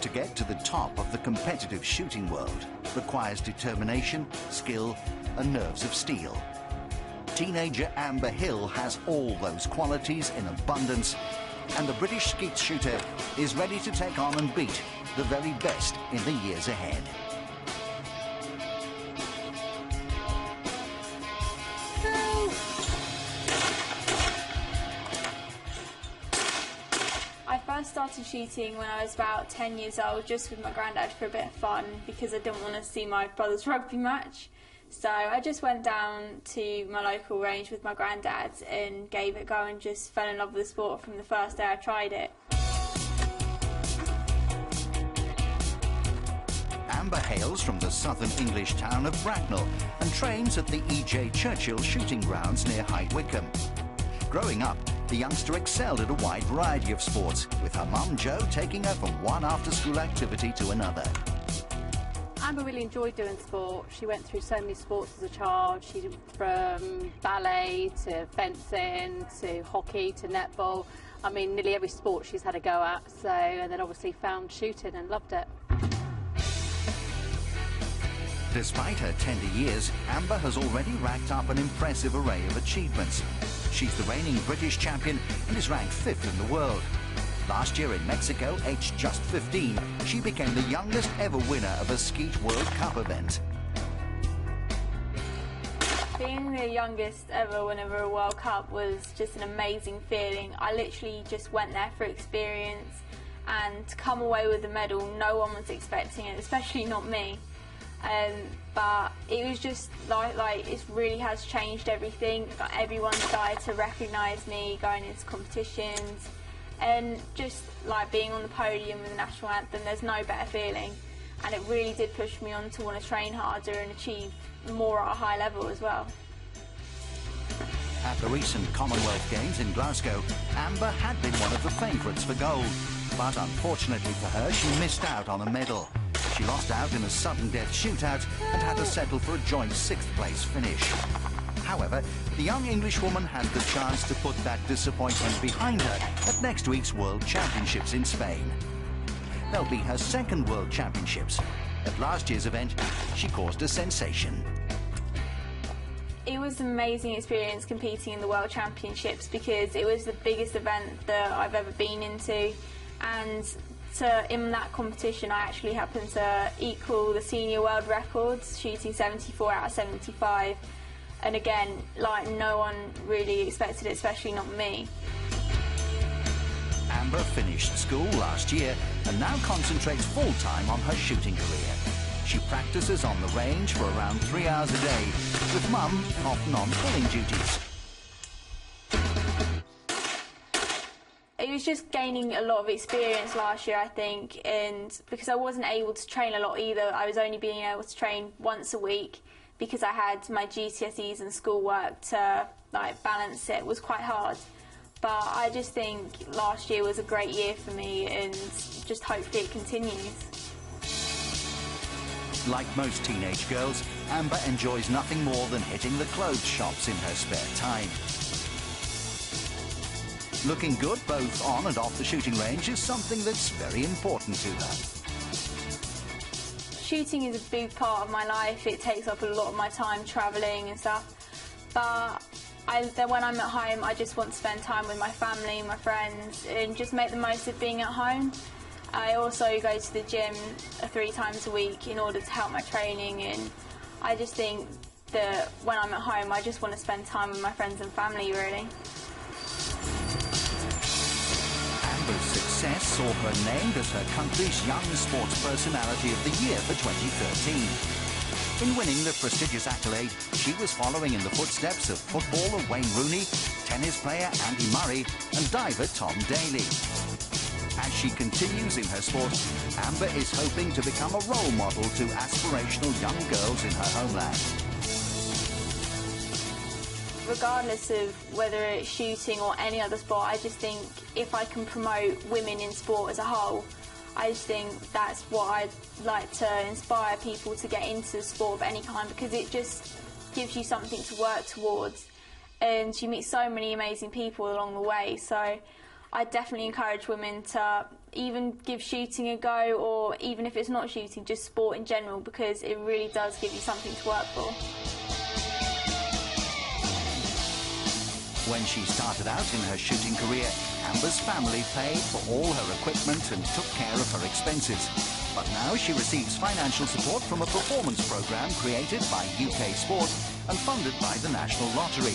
To get to the top of the competitive shooting world requires determination, skill, and nerves of steel. Teenager Amber Hill has all those qualities in abundance, and the British skeet shooter is ready to take on and beat the very best in the years ahead. I first started shooting when I was about 10 years old, just with my granddad for a bit of fun, because I didn't want to see my brother's rugby match. So I just went down to my local range with my granddad and gave it a go and just fell in love with the sport from the first day I tried it. Amber hails from the southern English town of Bracknell and trains at the E.J. Churchill shooting grounds near High Wycombe. Growing up, the youngster excelled at a wide variety of sports, with her mum Jo taking her from one after-school activity to another. Amber really enjoyed doing sport. She went through so many sports as a child. She did from ballet to fencing to hockey to netball. I mean, nearly every sport she's had a go at. So, and then obviously found shooting and loved it. Despite her tender years, Amber has already racked up an impressive array of achievements. She's the reigning British champion and is ranked 5th in the world. Last year in Mexico, aged just 15, she became the youngest ever winner of a Skeet World Cup event. Being the youngest ever winner of a World Cup was just an amazing feeling. I literally just went there for experience, and to come away with the medal, no one was expecting it, especially not me. But it was just like it really has changed everything. Everyone started to recognise me going into competitions. And just like being on the podium with the national anthem, there's no better feeling, and it really did push me on to want to train harder and achieve more at a high level as well. At the recent Commonwealth Games in Glasgow, Amber had been one of the favourites for gold, but unfortunately for her, she missed out on a medal. She lost out in a sudden death shootout and had to settle for a joint 6th place finish. However, the young Englishwoman has the chance to put that disappointment behind her at next week's World Championships in Spain. They'll be her 2nd World Championships. At last year's event, she caused a sensation. It was an amazing experience competing in the World Championships, because it was the biggest event that I've ever been into, and in that competition I actually happened to equal the senior world records, shooting 74 out of 75. And again, like, no one really expected it, especially not me. Amber finished school last year and now concentrates full-time on her shooting career. She practices on the range for around 3 hours a day, with Mum often on pulling duties. It was just gaining a lot of experience last year, I think, and because I wasn't able to train a lot either, I was only being able to train once a week, because I had my GCSEs and schoolwork to balance it. It was quite hard. But I just think last year was a great year for me, and just hopefully it continues. Like most teenage girls, Amber enjoys nothing more than hitting the clothes shops in her spare time. Looking good both on and off the shooting range is something that's very important to her. Shooting is a big part of my life. It takes up a lot of my time travelling and stuff. But when I'm at home, I just want to spend time with my family, my friends, and just make the most of being at home. I also go to the gym 3 times a week in order to help my training, and I just think that when I'm at home, I just want to spend time with my friends and family, really. Amber's success saw her named as her country's Young Sports Personality of the Year for 2013. In winning the prestigious accolade, she was following in the footsteps of footballer Wayne Rooney, tennis player Andy Murray, and diver Tom Daley. As she continues in her sport, Amber is hoping to become a role model to aspirational young girls in her homeland. Regardless of whether it's shooting or any other sport, I just think if I can promote women in sport as a whole, I just think that's what I'd like to inspire people to get into sport of any kind, because it just gives you something to work towards, and you meet so many amazing people along the way. So I definitely encourage women to even give shooting a go, or even if it's not shooting, just sport in general, because it really does give you something to work for. When she started out in her shooting career, Amber's family paid for all her equipment and took care of her expenses. But now she receives financial support from a performance programme created by UK Sport and funded by the National Lottery.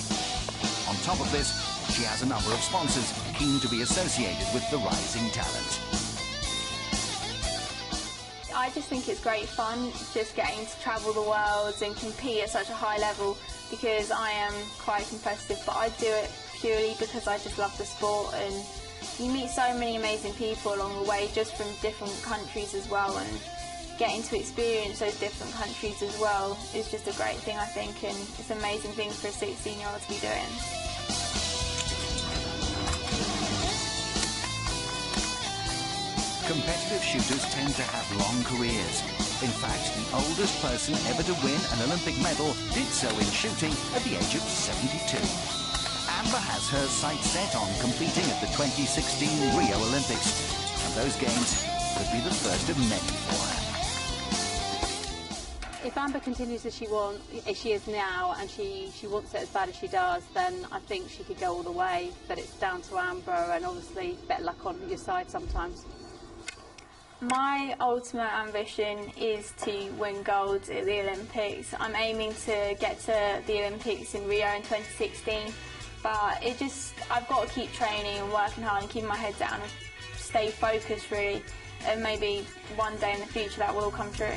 On top of this, she has a number of sponsors keen to be associated with the rising talent. I just think it's great fun just getting to travel the world and compete at such a high level, because I am quite competitive, but I do it purely because I just love the sport, and you meet so many amazing people along the way just from different countries as well, and getting to experience those different countries as well is just a great thing, I think, and it's an amazing thing for a 16-year-old to be doing. Competitive shooters tend to have long careers. In fact, the oldest person ever to win an Olympic medal did so in shooting at the age of 72. Amber has her sights set on competing at the 2016 Rio Olympics, and those games could be the first of many for her. If Amber continues as she is now, and she wants it as bad as she does, then I think she could go all the way. But it's down to Amber, and obviously better luck on your side sometimes. My ultimate ambition is to win gold at the Olympics. I'm aiming to get to the Olympics in Rio in 2016, but I've got to keep training and working hard and keeping my head down and stay focused really, and maybe one day in the future that will come true.